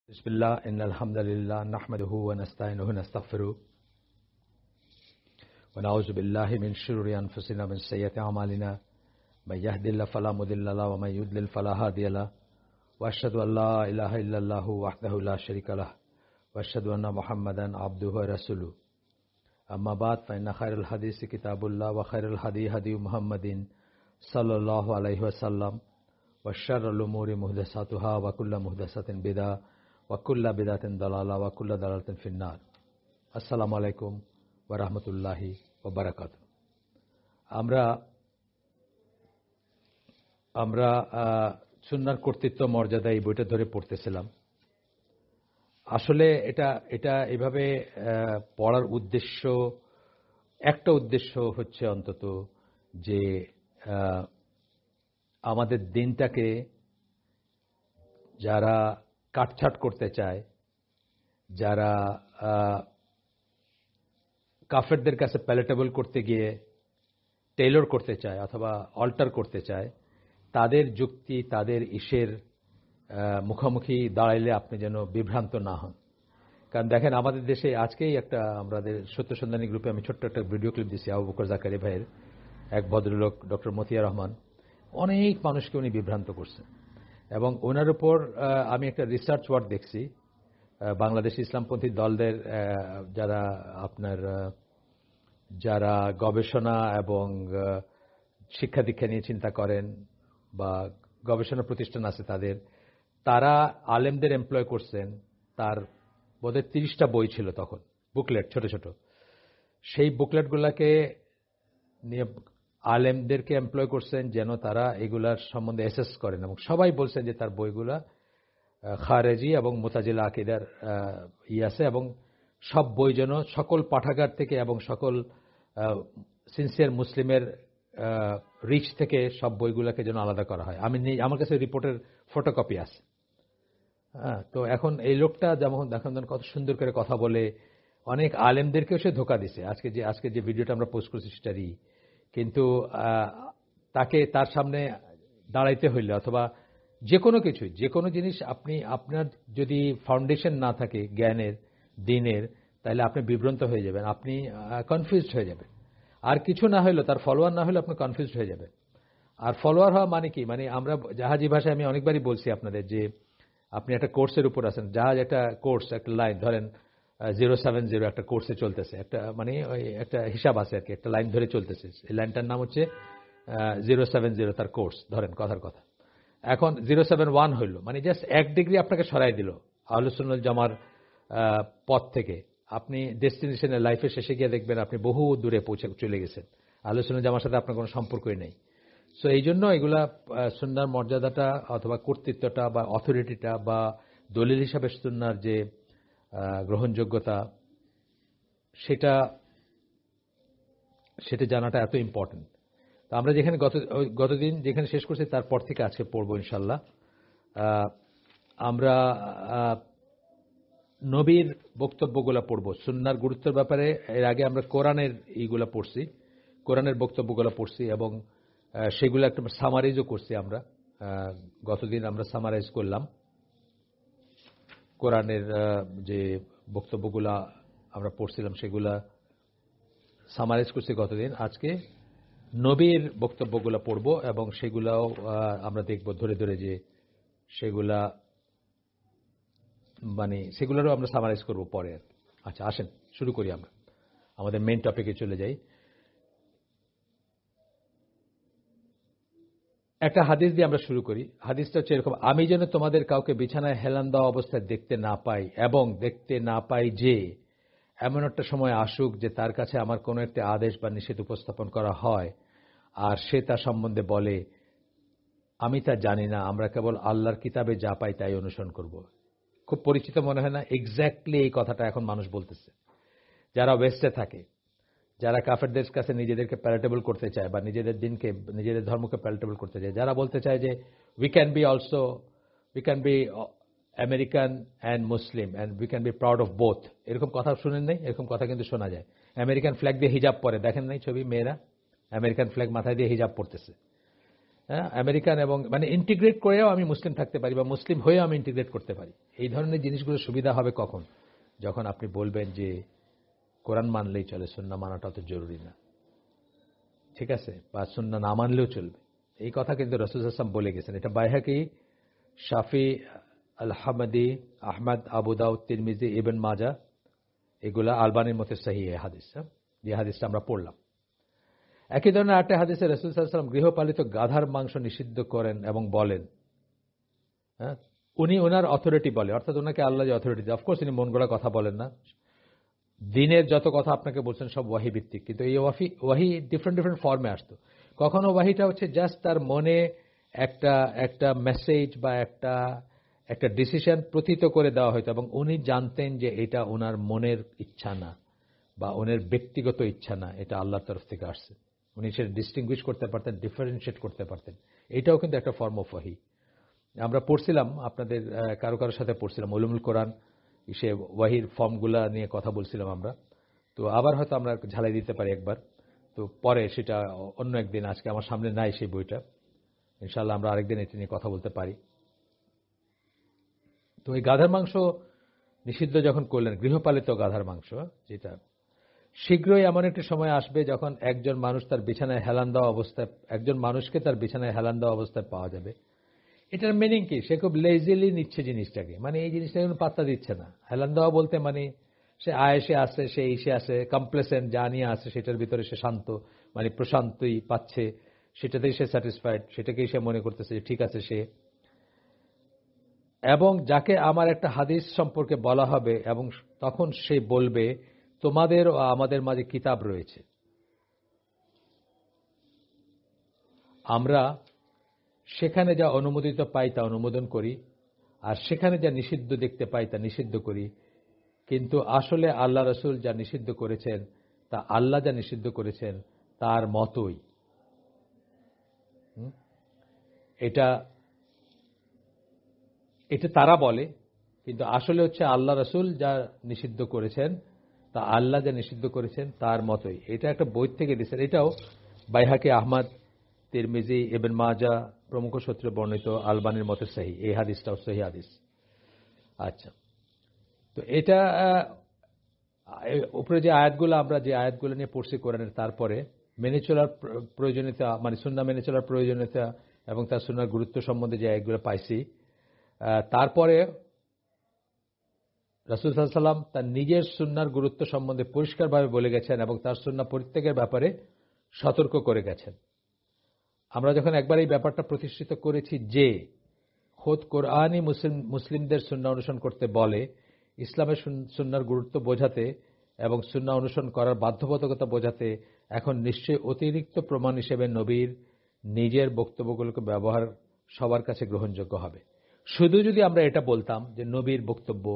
बिस्मिल्लाह इन्नल हम्दुलिल्लाह नहमदुहु व नस्तईनुहु व नस्तगफिरुहु व नऊज़ु बिल्लाहि मिन शुरूरि अनफुसिना व मिन सय्यिआति अमालिना मन यहदिल्लाहु फला मुदिल्ल लहु व मन युद्लिल फला हादिय लहु व अशहदु अन ला इलाहा इल्लल्लाहु वहदहु ला शरीका लहु व अशहदु अन्न मुहम्मदन अब्दुहु व रसूलुहु अम्मा बाद फ़इन्न खैरल हदीस किताबुल्लाह व खैरल हदी हदी मुहम्मदिन सल्लल्लाहु अलैहि वसल्लम व शर्रुल उमूरि मुहदसातुहा व कुल्लु मुहदसातिन बिदअह वकुल्ला बिदातिन दलाला वकुल्ला दलालतिन फिन्नार। अस्सलामु आलैकुम व रहमतुल्लाहि व बाराकातुहू। আমরা সুন্নাহর কর্তৃত্ব মর্যাদা এই বইটা ধরে পড়তেছিলাম। আসলে এটা এভাবে পড়ার উদ্দেশ্য, একটা উদ্দেশ্য হচ্ছে অন্তত যে আমাদের দিনটাকে যারা কাটছাট করতে চায়, যারা কাফেরদের কাছে প্যালেটেবল করতে গিয়ে টেইলর করতে চায় অথবা অল্টার করতে চায়, তাদের যুক্তি, তাদের ইসের মুখোমুখি দাঁড়াইলে আপনি যেন বিভ্রান্ত না হন। কারণ দেখেন, আমাদের দেশে আজকেই আমাদের সত্য সন্ধানী গ্রুপে আমি ছোট্ট একটা ভিডিও ক্লিপ দিচ্ছি আবু বকর জাকারি ভাইয়ের, এক ভদ্রলোক ডক্টর মতিয়া রহমান, অনেক মানুষকে উনি বিভ্রান্ত করছেন। এবং ওনার উপর আমি একটা রিসার্চ ওয়ার্ক দেখছি, বাংলাদেশ ইসলামপন্থী দলদের যারা গবেষণা এবং শিক্ষা দীক্ষা নিয়ে চিন্তা করেন বা গবেষণা প্রতিষ্ঠান আছে তারা আলেমদের এমপ্লয় করছেন। তার বোধহয় 30টা বই ছিল তখন, বুকলেট, ছোট ছোট। সেই বুকলেটগুলোকে নিয়ে আলেমদেরকে এমপ্লয় করছেন যেন তারা এগুলার সম্বন্ধে অ্যাসেস করেন, এবং সবাই বলছেন যে তার বইগুলা খারেজি এবং মুতাজিলা আকীদার আছে, এবং সব বই যেন সকল পাঠাগার থেকে এবং সকল সিনসিয়ার মুসলিমের রিচ থেকে সব বইগুলোকে যেন আলাদা করা হয়। আমার কাছে রিপোর্টের ফটোকপি আছে। তো এখন এই লোকটা যেমন দেখেন কত সুন্দর করে কথা বলে, অনেক আলেমদেরকেও সে ধোকা দিছে। আজকে যে ভিডিওটা আমরা পোস্ট করছি সেটারই, কিন্তু তার সামনে দাঁড়াইতে হইলে অথবা যে কোনো জিনিস আপনার যদি ফাউন্ডেশন না থাকে জ্ঞানের, দিনের, তাহলে আপনি বিভ্রান্ত হয়ে যাবেন, আপনি কনফিউজড হয়ে যাবেন। আর কিছু না হইলো, তার ফলোয়ার না হলে আপনি কনফিউজড হয়ে যাবেন। আর ফলোয়ার হওয়া মানে কি? মানে আমরা জাহাজি ভাষায় আমি অনেকবারই বলছি আপনাদের যে আপনি একটা কোর্সের উপর আছেন, জাহাজ একটা কোর্স, একটা লাইন ধরেন 070 একটা কোর্সে চলতেছে, একটা হিসাব আছে আর কি, একটা লাইন ধরে চলতেছে। এই লাইনটার নাম হচ্ছে 070, তার কোর্স ধরেন, কথার কথা। এখন 071 হইল, মানে জাস্ট 1 ডিগ্রি আপনাকে সরাই দিল আহলে সুন্নাত জামার পথ থেকে। আপনি ডেস্টিনেশনের লাইফে শেষে গিয়ে দেখবেন আপনি বহু দূরে চলে গেছেন, আহলে সুন্নাত জামার সাথে আপনার কোনো সম্পর্কই নেই। সো এই জন্য এগুলা সুন্নাহর মর্যাদাটা অথবা কর্তৃত্বটা বা অথরিটিটা বা দলিল হিসাবে সুন্নাহর যে গ্রহণযোগ্যতা, সেটা জানাটা এত ইম্পর্টেন্ট। তো আমরা যেখানে গতদিন যেখানে শেষ করছি তারপর থেকে আজকে পড়বো ইনশাল্লাহ। আমরা নবীর বক্তব্যগুলো পড়বো, সুন্নাহর গুরুত্বের ব্যাপারে। এর আগে আমরা কোরআনের এইগুলা পড়ছি, কোরআনের বক্তব্যগুলো পড়ছি এবং সেগুলো একটা সামারাইজও করছি। আমরা গতদিন আমরা সামারাইজ করলাম কোরআনের যে বক্তব্যগুলা আমরা পড়ছিলাম, সেগুলা সামারাইজ করছি গতদিন। আজকে নবীর বক্তব্যগুলো পড়ব এবং সেগুলাও আমরা দেখব ধরে ধরে যে সেগুলোরও আমরা সামারাইজ করব পরে। আচ্ছা, আসেন শুরু করি, আমরা আমাদের মেইন টপিকে চলে যাই। একটা হাদিস দিয়ে আমরা শুরু করি। হাদিসটা হচ্ছে এরকম: আমি যেন তোমাদের কাউকে বিছানায় হেলান দেওয়া অবস্থায় দেখতে না পাই, এবং দেখতে না পাই যে এমন একটা সময় আসুক যে তার কাছে আমার কোনো একটা আদেশ বা নিষেধ উপস্থাপন করা হয় আর সে তা সম্বন্ধে বলে, আমি তা জানি না, আমরা কেবল আল্লাহর কিতাবে যা পাই তাই অনুসরণ করব। খুব পরিচিত মনে হয় না? এক্স্যাক্টলি এই কথাটা এখন মানুষ বলতেছে। যারা ওয়েস্টে থাকে, যারা কাফেরদের কাছে নিজেদেরকে প্যালেটেবল করতে চায় বা নিজেদের দিনকে, নিজেদের ধর্মকে প্যালেটেবল করতে চায়, যারা বলতে চায় যে we can be American and Muslim and we can be proud of both. এরকম কথা শুনেন নাই? এরকম কথা কিন্তু শোনা যায়। আমেরিকান ফ্ল্যাগ দিয়ে হিজাব পরে, দেখেন নাই ছবি? মেয়েরা আমেরিকান ফ্ল্যাগ মাথায় দিয়ে হিজাব পরতেছে। হ্যাঁ, আমেরিকান এবং মানে ইন্টিগ্রেট করেও আমি মুসলিম থাকতে পারি বা মুসলিম হয়েও আমি ইন্টিগ্রেট করতে পারি। এই ধরনের জিনিসগুলো সুবিধা হবে কখন? যখন আপনি বলবেন যে কোরআন মানলেই চলে, সুন্নাহ মানাটা অত জরুরি না, ঠিক আছে, বা সুন্নাহ না মানলেও চলবে। এই কথা কিন্তু রাসূল সাল্লাল্লাহু আলাইহি ওয়াসাল্লাম বলে গেছেন। এটা বাইহাকি, শাফি, আল হামাদি, আহমদ, আবু দাউদ, তিরমিজি, ইবন মাজাহ, এগুলা আলবানির মতে সহিহ এই হাদিস, যে হাদিসটা আমরা পড়লাম। একই ধরনের আরেকটা হাদিসে রাসূল সাল্লাল্লাহু আলাইহি ওয়াসাল্লাম গৃহপালিত গাধার মাংস নিষিদ্ধ করেন এবং বলেন, হ্যাঁ, উনি ওনার অথরিটি বলে, অর্থাৎ ওনাকে আল্লাহ যে অথরিটি দেয়, অফকোর্স উনি মন গড়া কথা বলেন না। দিনের যত কথা আপনাকে বলছেন সব ওয়াহি ভিত্তিক, কিন্তু এই ওয়াহি ডিফারেন্ট ডিফারেন্ট ফর্মে আসতো। কখনো ওয়াহিটা হচ্ছে জাস্ট তার মনে একটা একটা মেসেজ বা একটা একটা ডিসিশন প্রতীত করে দেওয়া হতো, এবং উনি জানতেন যে এটা ওনার মনের ইচ্ছা না বা ওনার ব্যক্তিগত ইচ্ছা না, এটা আল্লাহর তরফ থেকে আসছে। উনি সেটা ডিস্টিংগুইশ করতে পারতেন, ডিফারেন্সিয়েট করতে পারতেন। এটাও কিন্তু একটা ফর্ম অফ ওয়াহি। আমরা পড়ছিলাম, আপনাদের কারো কারোর সাথে পড়ছিলাম উলুমুল কোরআন, সে ওয়াহির ফর্মগুলা নিয়ে কথা বলছিলাম আমরা। তো আবার হয়তো আমরা ঝালাই দিতে পারি একবার, তো পরে সেটা অন্য একদিন, আজকে আমার সামনে নাই সেই বইটা, ইনশাআল্লাহ আমরা আরেকদিন এটা নিয়ে কথা বলতে পারি। তো এই গাধার মাংস নিষিদ্ধ যখন করলেন, গৃহপালিত গাধার মাংস, যেটা শীঘ্রই এমন একটি সময় আসবে যখন একজন মানুষ তার বিছানায় হেলান দেওয়া অবস্থায়, একজন মানুষকে তার বিছানায় হেলান দেওয়া অবস্থায় পাওয়া যাবে। এটার মিনিং কি? সে খুব লেজিলি নিচ্ছে জিনিসটাকে, মানে এই জিনিসটা কোনো পাত্তা দিচ্ছে না। হেলান দেওয়া বলতে মানে সে আয়েসে আসে, সে ইসে আসে, কমপ্লেসেন্ট যা নিয়ে আসে সেটার ভিতরে সে শান্ত, মানে প্রশান্তই পাচ্ছে, সেটাতেই সে স্যাটিসফাইড, সেটাকেই সে মনে করতেছে যে ঠিক আছে সে। এবং যাকে আমার একটা হাদিস সম্পর্কে বলা হবে এবং তখন সে বলবে তোমাদের ও আমাদের মাঝে কিতাব রয়েছে, আমরা সেখানে যা অনুমোদিত পাই তা অনুমোদন করি, আর সেখানে যা নিষিদ্ধ দেখতে পাই তা নিষিদ্ধ করি, কিন্তু আসলে আল্লাহ রসুল যা নিষিদ্ধ করেছেন তা আল্লাহ যা নিষিদ্ধ করেছেন তার মতোই। এটা এটা তারা বলে, কিন্তু আসলে হচ্ছে আল্লাহ রসুল যা নিষিদ্ধ করেছেন তা আল্লাহ যা নিষিদ্ধ করেছেন তার মতোই। এটা একটা বই থেকে দিয়েছেন। এটাও বাইহাকি, আহমদ, তিরমিজি, ইবন মাজাহ প্রমুখ সূত্রে বর্ণিত, আলবানির মতে সহিহ। এই হাদিসটাও সহিহ হাদিস। আচ্ছা, তো এটা উপরে যে আয়াতগুলো, আমরা যে আয়াতগুলো নিয়ে পড়ছি কোরআনের, তারপরে মেনে চলার প্রয়োজনীয়তা, মানে সুন্নাহ মেনে চলার প্রয়োজনীয়তা এবং তার সুন্নাহর গুরুত্ব সম্বন্ধে যে আয়াতগুলো পাইছি, তারপরে রাসূল সাল্লাল্লাহু আলাইহি ওয়াসাল্লাম তার নিজের সুন্নাহর গুরুত্ব সম্বন্ধে পরিষ্কারভাবে বলে গেছেন এবং তার সুন্নাহ পরিত্যাগের ব্যাপারে সতর্ক করে গেছেন। আমরা যখন একবার এই ব্যাপারটা প্রতিষ্ঠিত করেছি যে খোদ কোরআনই মুসলিমদের সুন্নাহ অনুসরণ করতে বলে, ইসলামের সুন্নাহর গুরুত্ব বোঝাতে এবং সুন্নাহ অনুসরণ করার বাধ্যবাধকতা বোঝাতে এখন নিশ্চয়ই অতিরিক্ত প্রমাণ হিসেবে নবীর নিজের বক্তব্যগুলোকে ব্যবহার সবার কাছে গ্রহণযোগ্য হবে। শুধু যদি আমরা এটা বলতাম যে নবীর বক্তব্য,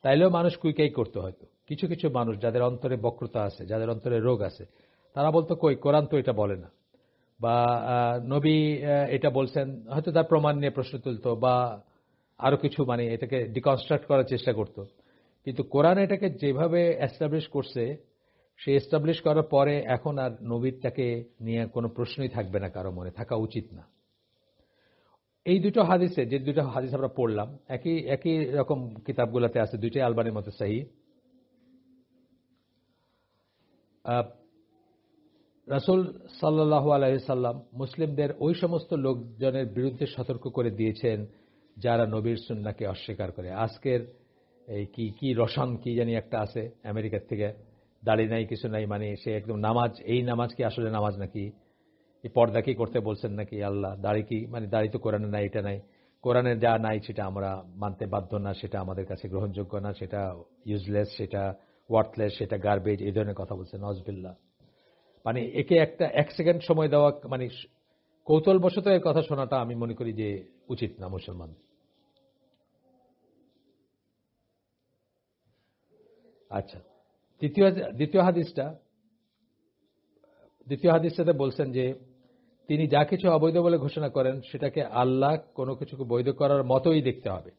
তাইলেও মানুষ কুইকাই করতে, হয়তো কিছু কিছু মানুষ যাদের অন্তরে বক্রতা আছে, যাদের অন্তরে রোগ আছে, তারা বলতো কই কোরআন তো এটা বলে না, বা নবী এটা বলছেন, হয়তো তার প্রমাণ নিয়ে প্রশ্ন তুলতো বা আরো কিছু, মানে এটাকে ডিকনস্ট্রাক্ট করার চেষ্টা করত। কিন্তু কোরআন এটাকে যেভাবে এস্টাবলিশ করছে, সে এস্টাবলিশ করার পরে এখন আর নবীরটাকে নিয়ে কোনো প্রশ্নই থাকবে না, কারো মনে থাকা উচিত না। এই দুটো হাদিসে, যে দুটো হাদিস আমরা পড়লাম, একই একই রকম কিতাবগুলোতে আছে, দুইটাই আলবানির মতে সহিহ। রাসূল সাল্লাল্লাহু আলাইহি সাল্লাম মুসলিমদের ওই সমস্ত লোকজনের বিরুদ্ধে সতর্ক করে দিয়েছেন যারা নবীর সুন্নাহকে অস্বীকার করে। আজকের এই কি কি রসান কি জানি একটা আছে আমেরিকার থেকে, দাড়ি নাই কিছু নাই, মানে সে একদম নামাজ, এই নামাজ কি আসলে নামাজ নাকি, এই পর্দা কি করতে বলছেন নাকি আল্লাহ, দাড়ি কি, মানে দাড়ি তো কোরআনে নাই, এটা নাই, কোরআনের যা নাই সেটা আমরা মানতে বাধ্য না, সেটা আমাদের কাছে গ্রহণযোগ্য না, সেটা ইউজলেস, সেটা ওয়ার্থলেস, সেটা গার্বেজ, এই ধরনের কথা বলছেন। নজবিল্লাহ। মানে একে একটা 1 সেকেন্ড সময় দেওয়া, মানে কৌতূহলবশত এর কথা শোনাটা আমি মনে করি যে উচিত না মুসলমান। আচ্ছা, দ্বিতীয় হাদিসটাতে বলছেন যে তিনি যা কিছু অবৈধ বলে ঘোষণা করেন সেটাকে আল্লাহ কোনো কিছুকে বৈধ করার মতোই দেখতে হবে।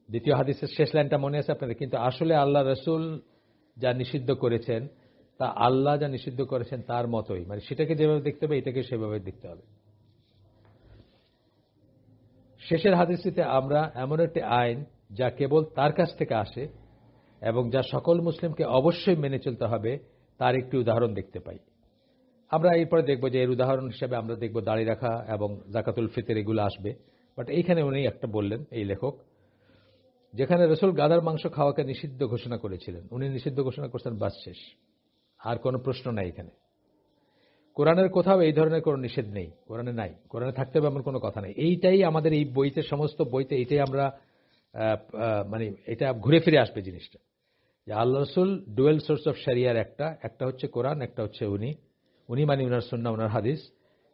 দ্বিতীয় হাদিসের শেষ লাইনটা মনে আছে আপনাদের? কিন্তু আসলে আল্লাহ রসুল যা নিষিদ্ধ করেছেন তা আল্লাহ যা নিষিদ্ধ করেছেন তার মতোই, মানে সেটাকে যেভাবে দেখতে হবে এটাকে সেভাবে দেখতে হবে। শেষের হাদিসটিতে আমরা এমন একটি আইন যা কেবল তার কাছ থেকে আসে এবং যা সকল মুসলিমকে অবশ্যই মেনে চলতে হবে তার একটি উদাহরণ দেখতে পাই। আমরা এরপরে দেখব যে এর উদাহরণ হিসেবে আমরা দেখব দাড়ি রাখা এবং জাকাতুল ফিতর এগুলো আসবে। বাট এইখানে উনি একটা বললেন, এই লেখক, যেখানে রসুল গাধার মাংস খাওয়াকে নিষিদ্ধ ঘোষণা করেছিলেন, উনি নিষিদ্ধ ঘোষণা করছেন, বাস শেষ, আর কোনো প্রশ্ন নাই এখানে। কোরআনের কোথাও এই ধরনের কোনো নিষেধ নেই, কোরআনে নাই, কোরআনে থাকতে হবে এমন কোনো কথা নেই। এইটাই আমাদের এই বইতে, সমস্ত বইতে এইটাই আমরা মানে এটা ঘুরে ফিরে আসবে জিনিসটা, যে আল্লাহ রসুল ডুয়েল সোর্স অফ শরিয়ার একটা হচ্ছে কোরআন, একটা হচ্ছে উনি মানে উনার সুন্নাহ উনার হাদিস।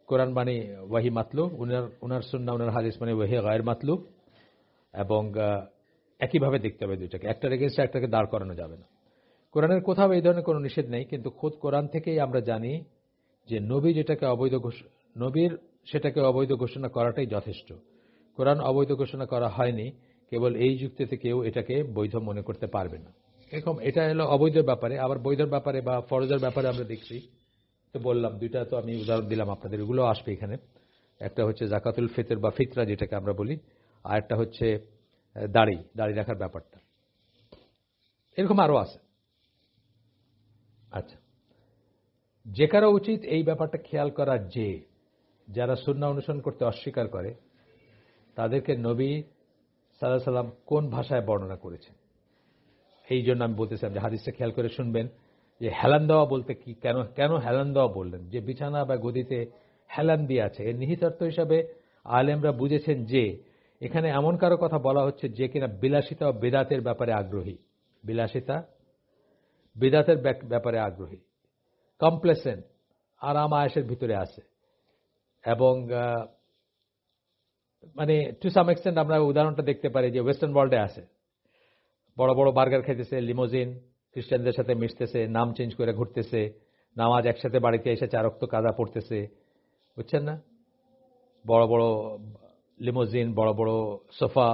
কোরআন মানে ওয়াহি মাতলু, উনার সুন্নাহ উনার হাদিস মানে ওয়াহি গায়ের মাতলু। এবং একইভাবে দেখতে হবে দুইটাকে, একটার এগেইনস্টে একটাকে দাঁড় করানো যাবে না। কোরআনের কোথাও এই ধরনের কোনো নিষেধ নেই, কিন্তু খোদ কোরআন থেকেই আমরা জানি যে নবীর সেটাকে অবৈধ ঘোষণা করাটাই যথেষ্ট। কোরআন অবৈধ ঘোষণা করা হয়নি, কেবল এই যুক্তিতে কেউ এটাকে বৈধ মনে করতে পারবে না। এরকম এটা হলো অবৈধের ব্যাপারে। আবার বৈধের ব্যাপারে বা ফরজের ব্যাপারে আমরা দেখছি, তো বললাম দুইটা তো আমি উদাহরণ দিলাম আপনাদের, এগুলো আসবে এখানে। একটা হচ্ছে জাকাতুল ফিতর বা ফিতরা যেটাকে আমরা বলি, আর একটা হচ্ছে দাড়ি রাখার ব্যাপারটা। এরকম আরো আছে। আচ্ছা, যে কারো উচিত এই ব্যাপারটা খেয়াল করা যে যারা সুন্নাহ অনুসরণ করতে অস্বীকার করে তাদেরকে নবী সাল্লাল্লাহু আলাইহি সাল্লাম কোন ভাষায় বর্ণনা করেছেন। এই জন্য আমি বলতেছিলাম যে হাদিসটা খেয়াল করে শুনবেন, যে হেলান দেওয়া বলতে কি, কেন হেলান দেওয়া বললেন, যে বিছানা বা গদিতে হেলান দিয়ে আছে, এর নিহিতার্থ হিসাবে আলেমরা বুঝেছেন যে এখানে এমন কারো কথা বলা হচ্ছে যে কিনা বিলাসিতা ও বেদাতের ব্যাপারে আগ্রহী, বিলাসিতা বেদাতের ব্যাপারে আগ্রহী, কমপ্লেসেন্ট, আরাম আয়েশের ভিতরে আছে। এবং মানে টু সাম এক্সটেন্ট আমরা উদাহরণটা দেখতে পারি যে ওয়েস্টার্ন ওয়ার্ল্ডে আছে, বড় বড় বার্গার খাইতেছে, লিমোজিন, খ্রিস্টানদের সাথে মিশতেছে, নাম চেঞ্জ করে ঘুরতেছে, নামাজ একসাথে বাড়িতে এসে 4 ওয়াক্ত কাজা পড়তেছে, বুঝছেন না? বড় বড় লিমোজিন, বড় বড় সোফা,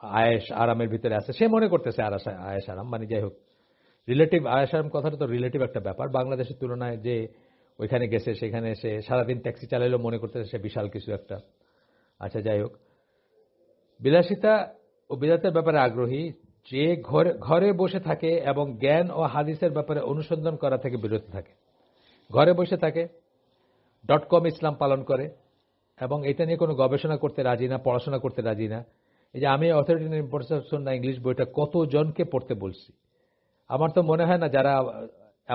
আয়েশ আরামের ভিতরে আছে, সে মনে করতেছে আয়েশ আরাম, মানে যাই হোক, রিলেটিভ আয়েশ আরাম কথাটা তো রিলেটিভ একটা ব্যাপার। বাংলাদেশের তুলনায় যে ওইখানে গেছে, সেখানে সে সারাদিন ট্যাক্সি চালাইলেও মনে করতেছে সে বিশাল কিছু একটা। আচ্ছা, যাই হোক, বিলাসিতা ও বিদাতের ব্যাপারে আগ্রহী যে ঘরে বসে থাকে এবং জ্ঞান ও হাদিসের ব্যাপারে অনুসন্ধান করা থেকে বিরত থাকে, ঘরে বসে থাকে, .com ইসলাম পালন করে এবং এটা নিয়ে কোনো গবেষণা করতে রাজি না, পড়াশোনা করতে রাজি না। এই যে আমি authority in importance of Sunnah English বইটা কতজনকে পড়তে বলছি, আমার তো মনে হয় না, যারা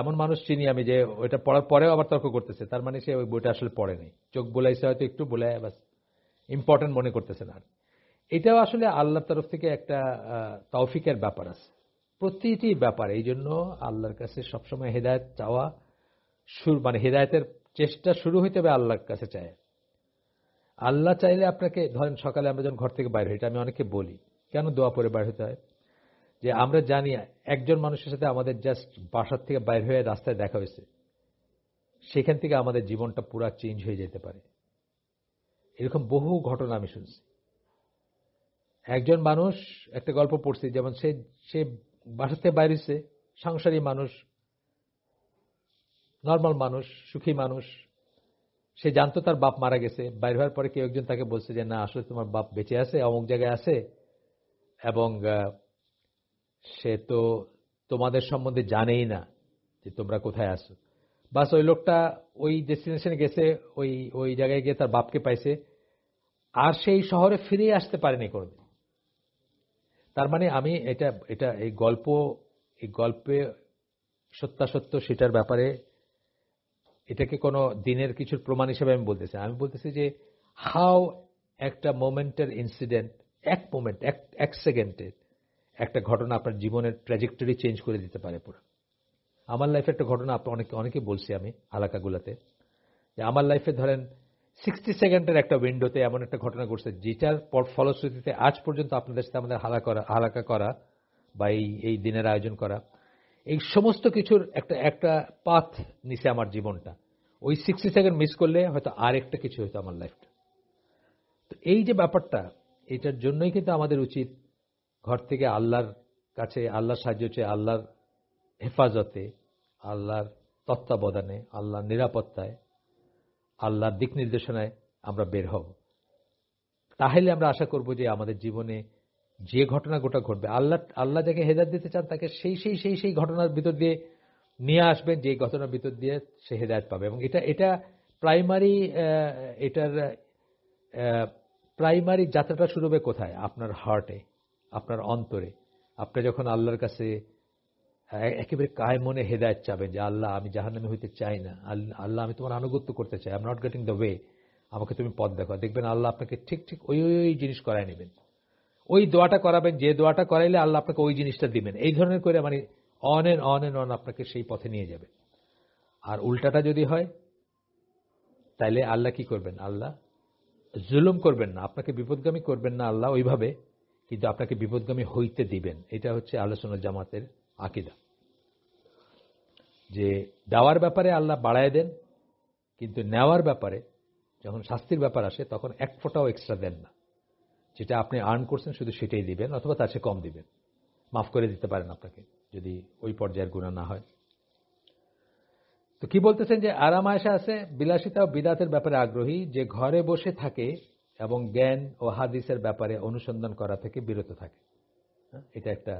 এমন মানুষ চিনি আমি যে ওইটা পড়ার পরেও আবার তর্ক করতেছে, তার মানে সে ওই বইটা আসলে পড়েনি, চোখ বোলাইছে হয়তো একটু, বলে বাস ইম্পর্টেন্ট মনে করতেছে না। এটাও আসলে আল্লাহর তরফ থেকে একটা তৌফিকের ব্যাপার আছে প্রতিটি ব্যাপারে। এই জন্য আল্লাহর কাছে সবসময় হেদায়েত চাওয়া, মানে হেদায়েতের চেষ্টা শুরু হইতে হবে আল্লাহর কাছে চায়। আল্লাহ চাইলে আপনাকে, ধরেন সকালে আমরা যখন ঘর থেকে বাইরে হই, এটা আমি অনেকে বলি, কেন দোয়া পরে বাইরে হতে হয়, যে আমরা জানি একজন মানুষের সাথে আমাদের জাস্ট বাসার থেকে বাইরে হয়ে রাস্তায় দেখা হয়েছে, সেখান থেকে আমাদের জীবনটা পুরা চেঞ্জ হয়ে যেতে পারে। এরকম বহু ঘটনা আমি শুনছি। একজন মানুষ, একটা গল্প পড়ছি, যেমন সে বাসার থেকে বাইরে হয়েছে, সংসারী মানুষ, নর্মাল মানুষ, সুখী মানুষ, সে জানতো তার বাপ মারা গেছে। বাইরে হওয়ার পরে কেউ একজন তাকে বলছে যে না, আসলে তোমার বাপ বেঁচে আছে, অমুক জায়গায় আছে, এবং সে তো তোমাদের সম্বন্ধে জানেই না যে তোমরা কোথায় আছো। বাস ওই লোকটা ওই ডেস্টিনেশনে গেছে, ওই জায়গায় গিয়ে তার বাপকে পাইছে, আর সেই শহরে ফিরে আসতে পারেনি কোনোদিন। তার মানে আমি এই গল্পে সত্যাসত্য সেটার ব্যাপারে এটাকে কোনো দিনের কিছুর প্রমাণ হিসেবে আমি বলতেছি যে হাউ একটা মোমেন্টের ইনসিডেন্ট, এক মোমেন্ট, এক সেকেন্ডের একটা ঘটনা আপনার জীবনের ট্র্যাজেক্টরি চেঞ্জ করে দিতে পারে পুরো। আমার লাইফে একটা ঘটনা অনেকে বলছি আমি আলাকাগুলাতে, যে আমার লাইফে ধরেন 60 সেকেন্ডের একটা উইন্ডোতে এমন একটা ঘটনা ঘটছে, যেটার ফলশ্রুতিতে আজ পর্যন্ত আপনাদের সাথে আমাদের হালাকা করা বা এই দিনের আয়োজন করা, এই সমস্ত কিছুর একটা পাথ নিচে আমার জীবনটা। ওই 60 সেকেন্ড মিস করলে হয়তো আর একটা কিছু হতো আমার লাইফটা। তো এই যে ব্যাপারটা, এটার জন্যই কিন্তু আমাদের উচিত ঘর থেকে আল্লাহর কাছে, আল্লাহর সাহায্য চেয়ে, আল্লাহর হেফাজতে, আল্লাহর তত্ত্বাবধানে, আল্লাহর নিরাপত্তায়, আল্লাহর দিক নির্দেশনায় আমরা বের হব। তাহলে আমরা আশা করব যে আমাদের জীবনে যে ঘটনা গোটা ঘটবে, আল্লাহ যাকে হেদায়েত দিতে চান তাকে সেই ঘটনার ভিতর দিয়ে নিয়ে আসবেন, যে ঘটনার ভিতর দিয়ে সে হেদায়েত পাবে। এবং এটা প্রাইমারি, এটার প্রাইমারি যাত্রাটা শুরু হবে কোথায়? আপনার হার্টে, আপনার অন্তরে। আপনি যখন আল্লাহর কাছে একেবারে কায় মনে হেদায়েত চাবেন যে আল্লাহ আমি জাহান্নামী হইতে চাই না, আল্লাহ আমি তোমার আনুগত্য করতে চাই, I am not getting the way, আমাকে তুমি পথ দেখো, দেখবেন আল্লাহ আপনাকে ঠিক ওই জিনিস করাই নেবেন, ওই দোয়াটা করাবেন, যে দোয়াটা করাইলে আল্লাহ আপনাকে ওই জিনিসটা দিবেন। এই ধরনের করে মানে অন এন্ড অন আপনাকে সেই পথে নিয়ে যাবে। আর উল্টাটা যদি হয় তাইলে আল্লাহ কি করবেন? আল্লাহ জুলুম করবেন না, আপনাকে বিপদগামী করবেন না আল্লাহ ওইভাবে, কিন্তু আপনাকে বিপদগামী হইতে দিবেন। এটা হচ্ছে আহলে সুন্নাত জামাতের আকীদা, যে দেওয়ার ব্যাপারে আল্লাহ বাড়ায় দেন, কিন্তু নেওয়ার ব্যাপারে যখন শাস্তির ব্যাপার আসে তখন এক ফোঁটাও এক্সট্রা দেন না। যেটা আপনি আর্ন করছেন শুধু সেটাই দিবেন, অথবা তার চেয়ে কম দিবেন, মাফ করে দিতে পারেন আপনাকে যদি ওই পর্যায়ের গুনাহ না হয়। তো কি বলতেছেন যে আরাম আয়েশা আছে বিলাসিতা ও বিদাতের ব্যাপারে আগ্রহী, যে ঘরে বসে থাকে এবং জ্ঞান ও হাদিসের ব্যাপারে অনুসন্ধান করা থেকে বিরত থাকে। এটা একটা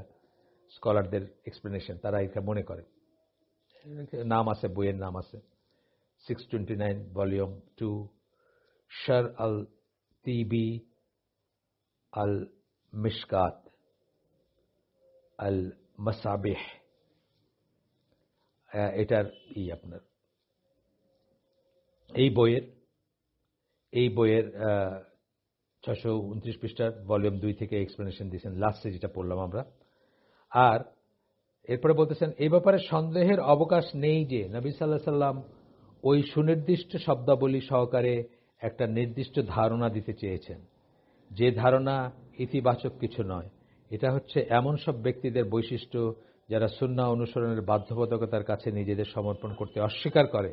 স্কলারদের এক্সপ্লেনেশন, তারা এটা মনে করেন। নাম আছে, বইয়ের নাম আছে 629 ভলিউম 2 শার আল তিবি আল মিশকাত আল মাসাবিহ, এটার আপনার এই বইয়ের 629 পৃষ্ঠার ভলিউম 2 থেকে এক্সপ্লেনেশন দিয়েছেন, লাস্টে যেটা পড়লাম আমরা। আর এরপরে বলতেছেন এই ব্যাপারে সন্দেহের অবকাশ নেই যে নবী সাল্লাল্লাহু আলাইহি সাল্লাম ওই সুনির্দিষ্ট শব্দাবলী সহকারে একটা নির্দিষ্ট ধারণা দিতে চেয়েছেন, যে ধারণা ইতিবাচক কিছু নয়। এটা হচ্ছে এমন সব ব্যক্তিদের বৈশিষ্ট্য যারা সুন্নাহ অনুসরণের বাধ্যবাধকতার কাছে নিজেদের সমর্পণ করতে অস্বীকার করে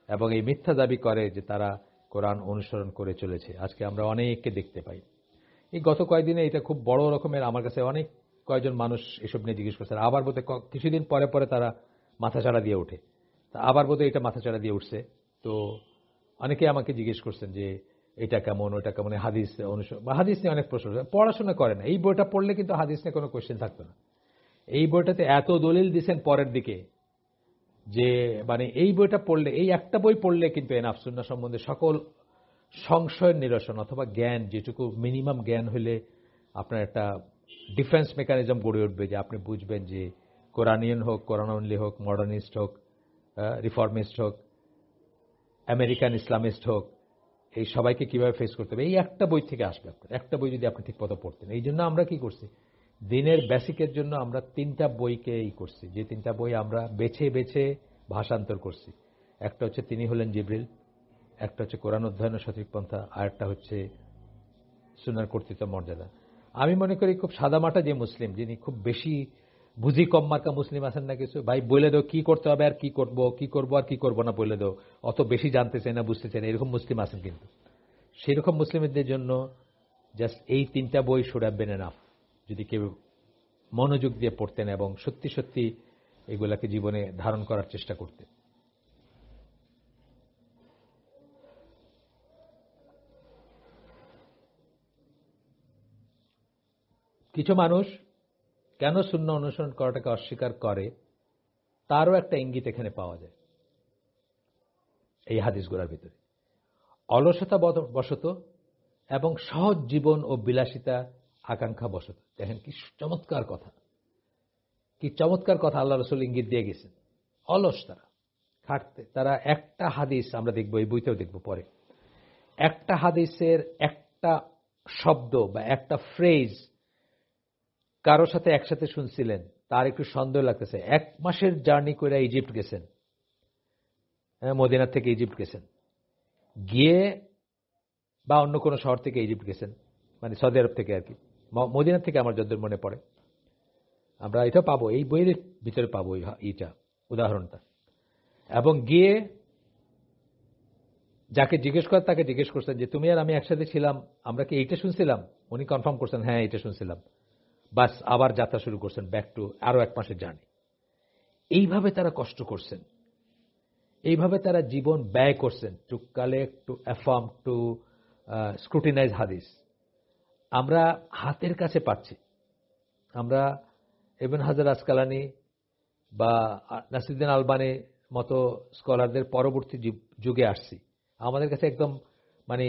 এবং এই মিথ্যা দাবি করে যে তারা কোরআন অনুসরণ করে চলেছে। আজকে আমরা অনেককে দেখতে পাই। এই গত কয়েকদিনে এটা খুব বড় রকমের, আমার কাছে অনেক কয়েকজন মানুষ এসব নিয়ে জিজ্ঞেস করছে। আবার বোধ কিছুদিন পরে পরে তারা মাথাচাড়া দিয়ে ওঠে, তা আবার বোধ এটা মাথাচাড়া দিয়ে উঠছে। তো অনেকে আমাকে জিজ্ঞেস করছেন যে এটা কেমন, ওটা কেমন, হাদিস অনুসরণ বা হাদিস নিয়ে অনেক প্রশ্ন। পড়াশোনা করে না, এই বইটা পড়লে কিন্তু হাদিস নিয়ে কোনো কোয়েশ্চেন থাকতো না। এই বইটাতে এত দলিল দিচ্ছেন পরের দিকে যে মানে এই বইটা পড়লে, এই একটা বই পড়লে কিন্তু এনাফ সুন্নাহ সম্বন্ধে সকল সংশয়ের নিরসন অথবা জ্ঞান, যেটুকু মিনিমাম জ্ঞান হলে আপনার একটা ডিফেন্স মেকানিজম গড়ে উঠবে, যে আপনি বুঝবেন যে কোরআনিয়ান হোক, কোরআন অনলি হোক, মডার্নিস্ট হোক, রিফর্মিস্ট হোক, আমেরিকান ইসলামিস্ট হোক, এই সবাইকে কিভাবে ফেস করতে হবে, এই একটা বই থেকে আসবে। আপনার একটা বই যদি আপনি ঠিক মতো পড়তেন। এই জন্য আমরা কি করছি, দিনের বেসিকের জন্য আমরা 3টা বইকে করছি, যে 3টা বই আমরা বেছে বেছে ভাষান্তর করছি। একটা হচ্ছে তিনি হলেন জিবরিল, একটা হচ্ছে কোরআন অধ্যয়নের সঠিক পন্থা, আর একটা হচ্ছে সুন্নাহর কর্তৃত্ব মর্যাদা। আমি মনে করি খুব সাদামাটা যে মুসলিম, যিনি খুব বেশি বুঝি কম মার্কা মুসলিম আছেন না, কিছু ভাই বলে দাও কি করতে হবে আর কি করব আর কি করব না বলে দাও, অত বেশি জানতে চাই না, বুঝতে চাই না, এরকম মুসলিম আছেন। কিন্তু সেরকম মুসলিমদের জন্য জাস্ট এই 3টা বই শুড হ্যাভ বিন এনাফ, যদি কেউ মনোযোগ দিয়ে পড়তেন এবং সত্যি সত্যি এগুলাকে জীবনে ধারণ করার চেষ্টা করতেন। কিছু মানুষ কেন সুন্নাহ অনুসরণ করাটাকে অস্বীকার করে তারও একটা ইঙ্গিত এখানে পাওয়া যায় এই হাদিসগুলোর ভিতরে। অলসতা বশত এবং সহজ জীবন ও বিলাসিতা আকাঙ্ক্ষা বশত। দেখেন কি চমৎকার কথা, কি চমৎকার কথা আল্লাহ রাসূল ইঙ্গিত দিয়ে গেছেন। অলস তারা, খাটতে তারা। একটা হাদিস আমরা দেখব, এই বইতেও দেখব পরে, একটা হাদিসের একটা শব্দ বা একটা ফ্রেজ কারোর সাথে একসাথে শুনছিলেন, তার একটু সন্দেহ লাগতেছে। 1 মাসের জার্নি করে ইজিপ্ট গেছেন, মদিনা থেকে ইজিপ্ট গেছেন, গিয়ে বা অন্য কোনো শহর থেকে ইজিপ্ট গেছেন, মানে সৌদি আরব থেকে আর কি, মদিনা থেকে আমার যতদূর মনে পড়ে। আমরা এটা পাবো, এই বইয়ের ভিতরে পাবো এইটা উদাহরণটা। এবং গিয়ে যাকে জিজ্ঞেস করেন তাকে জিজ্ঞেস করছেন যে তুমি আর আমি একসাথে ছিলাম, আমরা কি এইটা শুনছিলাম? উনি কনফার্ম করছেন হ্যাঁ এইটা শুনছিলাম। বাস আবার যাত্রা শুরু করছেন ব্যাক টু আরো 1 মাসের জার্নি। এইভাবে তারা কষ্ট করছেন, এইভাবে তারা জীবন ব্যয় করছেন to collect, to affirm, to scrutinize হাদিস। আমরা হাতের কাছে পাচ্ছি। আমরা ইবনে হাজার আসকালানি বা নাসিরুদ্দিন আলবানির মতো স্কলারদের পরবর্তী যুগে আসছি, আমাদের কাছে একদম মানে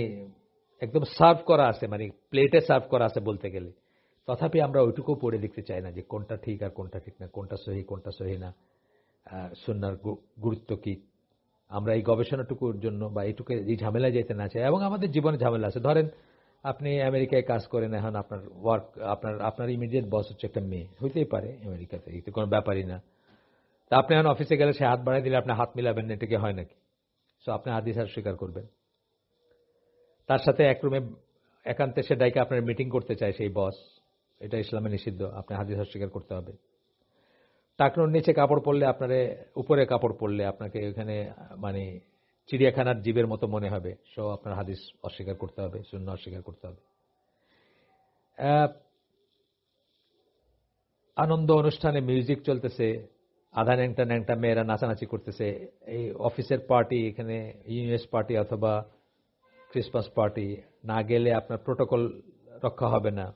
একদম সার্ভ করা আছে, মানে প্লেটে সার্ভ করা আছে বলতে গেলে। তথাপি আমরা ওইটুকু পড়ে দেখতে চাই না যে কোনটা ঠিক আর কোনটা ঠিক না, কোনটা সহি কোনটা সহি না, সুন্নাহর গুরুত্ব কি। আমরা এই গবেষণাটুকুর জন্য বা এইটুকু এই ঝামেলায় যেতে না চাই। এবং আমাদের জীবনে ঝামেলা আছে। ধরেন আপনি আমেরিকায় কাজ করেন, এখন আপনার ওয়ার্ক, আপনার ইমিডিয়েট বস হচ্ছে একটা মেয়ে, হইতেই পারে আমেরিকাতে, এতে কোনো ব্যাপারই না। তা আপনি এখন অফিসে গেলে সে হাত বাড়াই দিলে আপনি হাত মিলাবেন না, এটা কি হয় নাকি? সো আপনি হাদিস আর স্বীকার করবেন। তার সাথে এক রুমে একান্তে সে ডাইকে আপনার মিটিং করতে চায় সেই বস, এটা ইসলামে নিষিদ্ধ, আপনি হাদিস অস্বীকার করতে হবে। টাকনুর নিচে কাপড় পরলে, আপনারে উপরে কাপড় পরলে আপনাকে ওখানে মানে চিড়িয়াখানার জীবের মতো মনে হবে, সো আপনার হাদিস অস্বীকার করতে হবে, সুন্নাহ অস্বীকার করতে হবে। আনন্দ অনুষ্ঠানে মিউজিক চলতেছে, আধা ন্যাংটা ন্যাংটা মেয়েরা নাচানাচি করতেছে, এই অফিসের পার্টি, এখানে ইউএস পার্টি অথবা ক্রিসমাস পার্টি, না গেলে আপনার প্রোটোকল রক্ষা হবে না,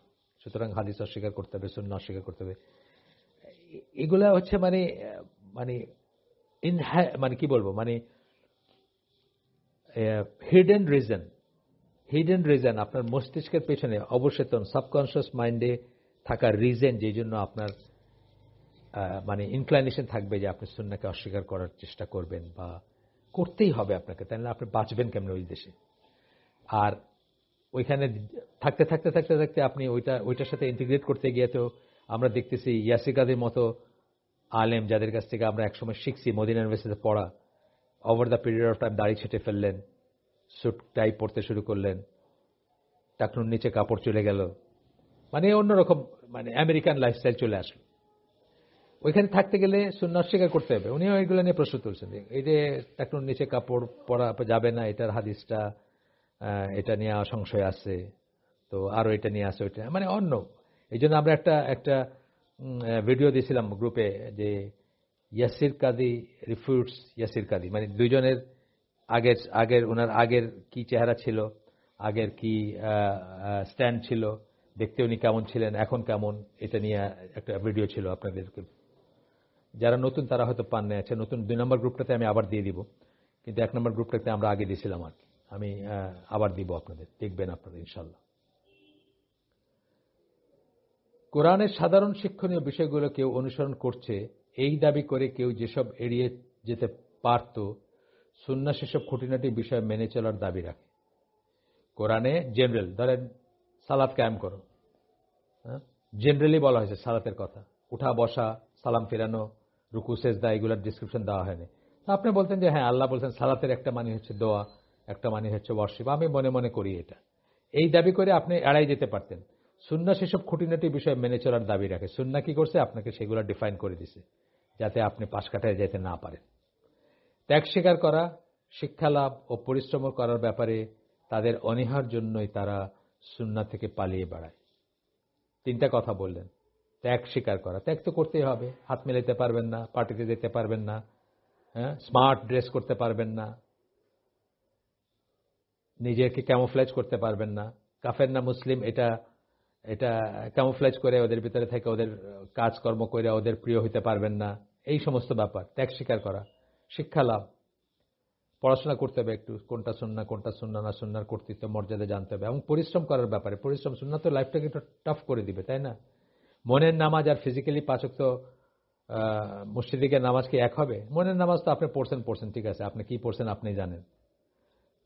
সুতরাং হাদিস অস্বীকার করতে হবে, সুন্নাহ অস্বীকার করতে হবে। এগুলা হচ্ছে মানে মানে মানে কি বলবো, মানে হিডেন রিজন আপনার মস্তিষ্কের পেছনে, অবচেতন সাবকনশিয়াস মাইন্ডে থাকার রিজন, যেই জন্য আপনার মানে ইনক্লাইনেশন থাকবে যে আপনি সুন্নাহকে অস্বীকার করার চেষ্টা করবেন, বা করতেই হবে আপনাকে, তাহলে আপনি বাঁচবেন কেমন ওই দেশে। আর ওইখানে থাকতে থাকতে থাকতে থাকতে আপনি ওইটার সাথে ইন্টিগ্রেট করতে গিয়ে তো আমরা দেখতেছি ইয়াসিকাদের মতো আলেম, যাদের কাছ থেকে আমরা একসময় শিখছি, মদিনা ইউনিভার্সিটিতে পড়া, over the period of time দাড়ি ছেটে ফেললেন, স্যুট টাই পরতে শুরু করলেন, টাকনুর নিচে কাপড় চলে গেল, মানে অন্যরকম মানে আমেরিকান লাইফস্টাইল চলে আসলো। ওইখানে থাকতে গেলে সুন্নাহ স্বীকার করতে হবে। উনিও এগুলো নিয়ে প্রশ্ন তুলছেন, এই যে টাকনুর নিচে কাপড় পরা যাবে না, এটার হাদিসটা, এটা নিয়ে সংশয় আছে, তো আরো এটা নিয়ে আসে, ওইটা মানে অন্য। এই জন্য আমরা একটা ভিডিও দিয়েছিলাম গ্রুপে, যে ইয়াসির কাদি রিফিউটস ইয়াসির কাদি, মানে দুইজনের ওনার আগের কি চেহারা ছিল, আগের কি স্ট্যান্ড ছিল, দেখতে উনি কেমন ছিলেন, এখন কেমন, এটা নিয়ে একটা ভিডিও ছিল। আপনাদেরকে যারা নতুন তারা হয়তো পান না, আছে নতুন 2 নম্বর গ্রুপটাতে আমি আবার দিয়ে দিব, কিন্তু 1 নম্বর গ্রুপটাতে আমরা আগে দিয়েছিলাম আর কি, আমি আবার দিব আপনাদের, দেখবেন আপনারা ইনশাল্লাহ। কোরআনের সাধারণ শিক্ষণীয় বিষয়গুলো কেউ অনুসরণ করছে এই দাবি করে কেউ যেসব এড়িয়ে যেতে পারত, সুন্নাহ সেসব খুঁটিনাটি বিষয় মেনে চলার দাবি রাখে। কোরআনে জেনারেল, ধরেন সালাত কায়েম করো, জেনারেলি বলা হয়েছে সালাতের কথা, উঠা বসা, সালাম ফেরানো, রুকু সেজদা, এগুলোর ডিসক্রিপশন দেওয়া হয়নি। আপনি বলতেন যে হ্যাঁ, আল্লাহ বলছেন সালাতের একটা মানে হচ্ছে দোয়া, একটা মানে হচ্ছে ওয়ার্শিপ, আমি মনে মনে করি এটা, এই দাবি করে আপনি এড়াই যেতে পারতেন। সুন্নাহ সেসব খুঁটিনাটি বিষয় মেনে চলার দাবি রাখে। সুন্নাহ কি করছে, আপনাকে সেগুলো ডিফাইন করে দিছে, যাতে আপনি পাশ কাটায় যেতে না পারেন। ত্যাগ স্বীকার করা, শিক্ষা লাভ ও পরিশ্রম করার ব্যাপারে তাদের অনীহার জন্যই তারা সুন্নাহ থেকে পালিয়ে বেড়ায়। 3টা কথা বললেন। ত্যাগ স্বীকার করা, ত্যাগ তো করতেই হবে, হাত মেলাতে পারবেন না, পার্টিতে যেতে পারবেন না, স্মার্ট ড্রেস করতে পারবেন না, নিজেকে ক্যামোফ্লেজ করতে পারবেন না, কাফের না মুসলিম এটা এটা ক্যামোফ্লেজ করে ওদের ভিতরে থেকে ওদের কাজকর্ম করে ওদের প্রিয় হইতে পারবেন না, এই সমস্ত ব্যাপার ত্যাগ স্বীকার করা। শিক্ষা লাভ, পড়াশোনা করতে হবে একটু, কোনটা সুন্নাহ কোনটা সুন্নাহ না, সুন্নাহর কর্তৃত্ব মর্যাদা জানতে হবে। এবং পরিশ্রম করার ব্যাপারে, পরিশ্রম, সুন্নাহ তো লাইফটাকে একটু টাফ করে দিবে, তাই না? মনের নামাজ আর ফিজিক্যালি 5 ওয়াক্ত মসজিদে গিয়ে নামাজ কি এক হবে? মনের নামাজ তো আপনি পড়ছেন, ঠিক আছে, আপনি কি পড়ছেন আপনি জানেন,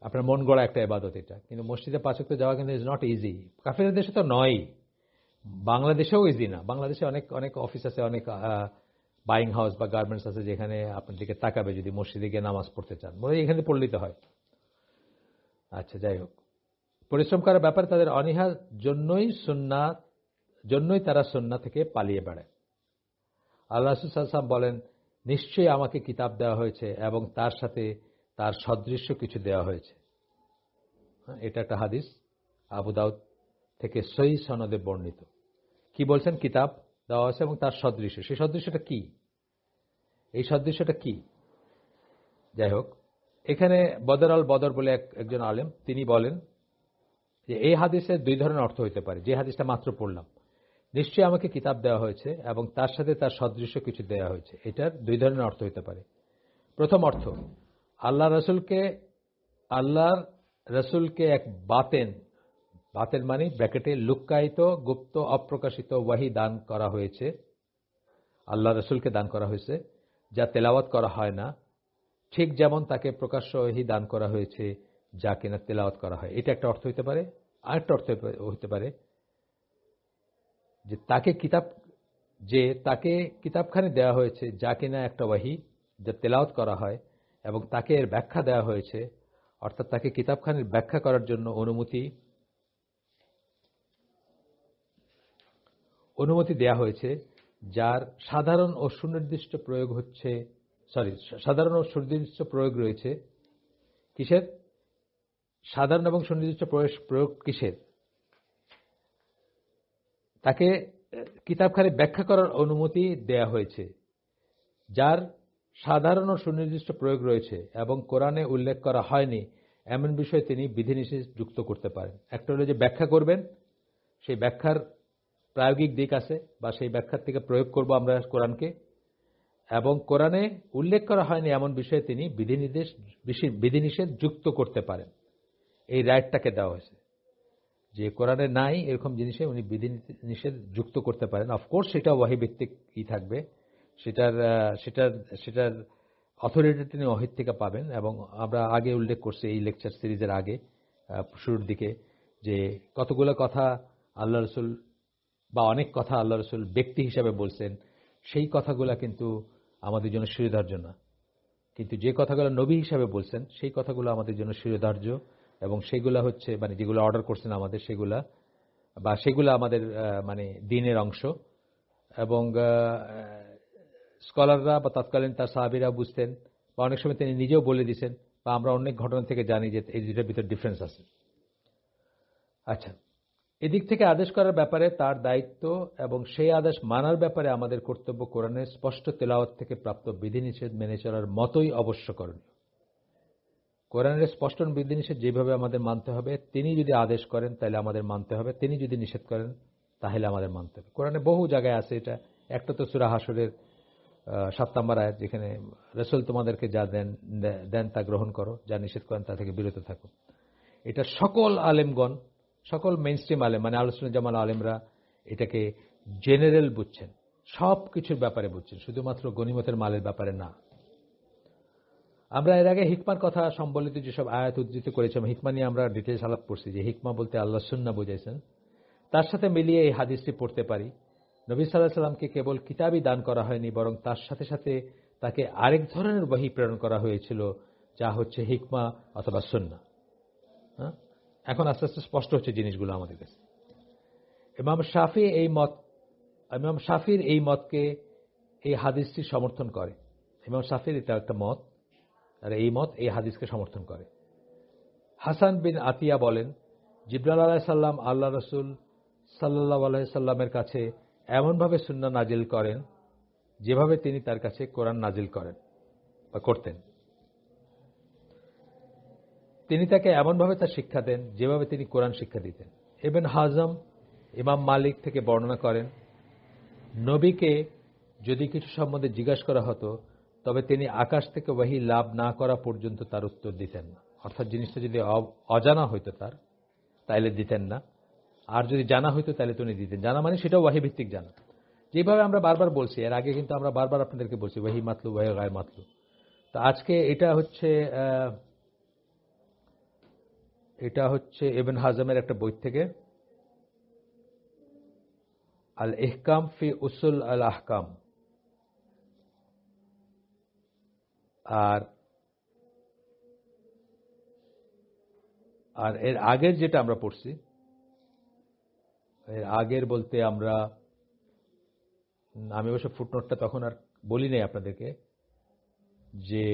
আপনার মন গড়া একটা ইবাদত এটা, কিন্তু মসজিদে 5 ওয়াক্ত যাওয়া কিন্তু ইজ নট ইজি। কাফের দেশে তো নয়, বাংলাদেশেও ইজি না। বাংলাদেশে অনেক অনেক অফিস আছে, অনেক বাইং হাউস বা গার্মেন্টস আছে, যেখানে আপনার দিকে তাকাবে যদি মসজিদে গিয়ে নামাজ পড়তে চান, মনে এখানে পড়লেই তো হয়। আচ্ছা, যাই হোক, পরিশ্রম করার ব্যাপারে তাদের অনীহার জন্যই তারা সুন্নাহ থেকে পালিয়ে বেড়ায়। আল্লাহ রাসূল সাল্লাল্লাহু আলাইহি ওয়াসাল্লাম বলেন, নিশ্চয়ই আমাকে কিতাব দেওয়া হয়েছে এবং তার সাথে তার সদৃশ্য কিছু দেওয়া হয়েছে। এটা একটা হাদিস, আবু দাউদ থেকে সহিহ সনদে বর্ণিত। কি বলছেন? কিতাব দেওয়া হয়েছে এবং তার সদৃশ্য। সেই সদৃশ্যটা কি? এই সাদৃশ্যটা কি? যাই হোক, এখানে বদর আল বদর বলে একজন আলেম, তিনি বলেন যে এই হাদিসের দুই ধরনের অর্থ হইতে পারে। যে হাদিসটা মাত্র পড়লাম, নিশ্চয়ই আমাকে কিতাব দেওয়া হয়েছে এবং তার সাথে তার সদৃশ্য কিছু দেওয়া হয়েছে, এটার দুই ধরনের অর্থ হইতে পারে। প্রথম অর্থ, আল্লাহ রসুলকে এক বাতেন মানে ব্র্যাকেটে লুক্কায়িত, গুপ্ত, অপ্রকাশিত ওয়াহি দান করা হয়েছে। আল্লাহ রসুলকে দান করা হয়েছে যা তেলাওয়াত করা হয় না, ঠিক যেমন তাকে প্রকাশ্য ওয়াহি দান করা হয়েছে যা কিনা তেলাওয়াত করা হয়। এটা একটা অর্থ হইতে পারে। আরেকটা অর্থ হইতে পারে যে তাকে কিতাবখানি দেওয়া হয়েছে যা কিনা একটা ওয়াহি, যা তেলাওয়াত করা হয়, এবং তাকে এর ব্যাখ্যা দেওয়া হয়েছে, অর্থাৎ তাকে কিতাবখানির ব্যাখ্যা করার জন্য অনুমতি দেয়া হয়েছে, যার সাধারণ ও সুনির্দিষ্ট প্রয়োগ রয়েছে। কিসের সাধারণ এবং সুনির্দিষ্ট প্রয়োগ? কিসের? তাকে কিতাবখানি ব্যাখ্যা করার অনুমতি দেয়া হয়েছে, যার সাধারণ ও সুনির্দিষ্ট প্রয়োগ রয়েছে এবং কোরআনে উল্লেখ করা হয়নি এমন বিষয়ে তিনি বিধিনিষেধ যুক্ত করতে পারেন। একটা হলো যে ব্যাখ্যা করবেন, সেই ব্যাখ্যার প্রায়োগিক দিক আছে, বা সেই ব্যাখ্যার থেকে প্রয়োগ করব আমরা কোরআনকে, এবং কোরআনে উল্লেখ করা হয়নি এমন বিষয়ে তিনি বিধিনিষেধ যুক্ত করতে পারেন। এই রাইটটাকে দেওয়া হয়েছে যে কোরআনে নাই এরকম জিনিসে উনি বিধিনিষেধ যুক্ত করতে পারেন। অফকোর্স সেটা ওয়াহি ভিত্তিক থাকবে, সেটার অথরিটি তিনি ওয়াহিদ থেকে পাবেন। এবং আমরা আগে উল্লেখ করছি এই লেকচার সিরিজের আগে শুরুর দিকে যে কতগুলো কথা আল্লাহ রসুল, বা অনেক কথা আল্লাহ রসুল ব্যক্তি হিসাবে বলছেন, সেই কথাগুলা কিন্তু আমাদের জন্য শিরোধার্য না। কিন্তু যে কথাগুলো নবী হিসাবে বলছেন সেই কথাগুলো আমাদের জন্য শিরোধার্য, এবং সেগুলা হচ্ছে মানে যেগুলো অর্ডার করছেন আমাদের, সেগুলা আমাদের মানে দিনের অংশ। এবং স্কলাররা বা তৎকালীন তার সাহাবীরা বুঝতেন, বা অনেক সময় তিনি নিজেও বলে দিয়েছেন, বা আমরা অনেক ঘটনা থেকে জানি যে এই দুটার ভিতর ডিফারেন্স আছে। আচ্ছা, এদিক থেকে আদেশ করার ব্যাপারে তার দায়িত্ব এবং সেই আদেশ মানার ব্যাপারে আমাদের কর্তব্য কোরআনের স্পষ্ট তেলাওয়াত থেকে প্রাপ্ত বিধিনিষেধ মেনে চলার মতোই অবশ্যকরণীয়। কোরআনের স্পষ্ট বিধিনিষেধ যেভাবে আমাদের মানতে হবে, তিনি যদি আদেশ করেন তাহলে আমাদের মানতে হবে, তিনি যদি নিষেধ করেন তাহলে আমাদের মানতে হবে। কোরআনে বহু জায়গায় আছে এটা। একটা তো সূরা হাশরের 7 নম্বর আয়াত, যেখানে রাসূল তোমাদেরকে যা দেন তা গ্রহণ করো, যা নিষেধ করেন তা থেকে বিরত থাকো। এটা সকল আলেমগণ, সকল মেইনস্ট্রিম আলেম মানে আহলে সুন্নাত জামাত আলেমরা এটাকে জেনারেল বুঝছেন, সব কিছুর ব্যাপারে বুঝছেন, শুধুমাত্র গনিমতের মালের ব্যাপারে না। আমরা এর আগে হিকমার কথা সম্বলিত যেসব আয়াত উদ্ধৃত করেছিলাম, হিকমা নিয়ে আমরা ডিটেইলস আলাপ করছি যে হিকমা বলতে আল্লাহ সুন্নাহ বুঝাইছেন। তার সাথে মিলিয়ে এই হাদিসটি পড়তে পারি, নবী সাল্লাল্লাহু আলাইহি সাল্লামকে কেবল কিতাবই দান করা হয়নি, বরং তার সাথে সাথে তাকে আরেক ধরনের ওহী প্রেরণ করা হয়েছিল, যা হচ্ছে হিকমা অথবা সুন্নাহ। এখন আস্তে আস্তে স্পষ্ট হচ্ছে জিনিসগুলো আমাদের কাছে। ইমাম শাফির এই মতকে এই হাদিসটি সমর্থন করে। ইমাম শাফির এটা একটা মত, আর এই মত এই হাদিসকে সমর্থন করে। হাসান বিন আতিয়া বলেন, জিবরাইল আলাইহিস সালাম আল্লাহ রাসূল সাল্লাল্লাহু আলাইহি সাল্লামের কাছে এমনভাবে সুন্নাহ নাজিল করেন যেভাবে তিনি তার কাছে কোরআন নাজিল করেন বা করতেন। তিনি তাকে এমনভাবে তার শিক্ষা দেন যেভাবে তিনি কোরআন শিক্ষা দিতেন। ইবনে হাজম ইমাম মালিক থেকে বর্ণনা করেন, নবীকে যদি কিছু সম্বন্ধে জিজ্ঞাসা করা হতো তবে তিনি আকাশ থেকে ওহী লাভ না করা পর্যন্ত তার উত্তর দিতেন না। অর্থাৎ জিনিসটা যদি অজানা হইতো তার, তাইলে দিতেন না, আর যদি জানা হইতো তাহলে তিনি দিতেন। জানা মানে সেটাও ওহী ভিত্তিক জানা, যেভাবে আমরা বারবার বলছি, এর আগে কিন্তু আমরা বারবার আপনাদেরকে বলছি ওহী মাতলু ওহী গায়র মাতলু। তো আজকে এটা হচ্ছে ইবনে হাজমের একটা বই থেকে, আল ইহকাম ফি উসুল আল আহকাম। আর এর আগের যেটা আমরা পড়ছি, এর আগের বলতে আমি অবশ্য ফুটনোটটা তখন আর বলি নাই আপনাদেরকে, যে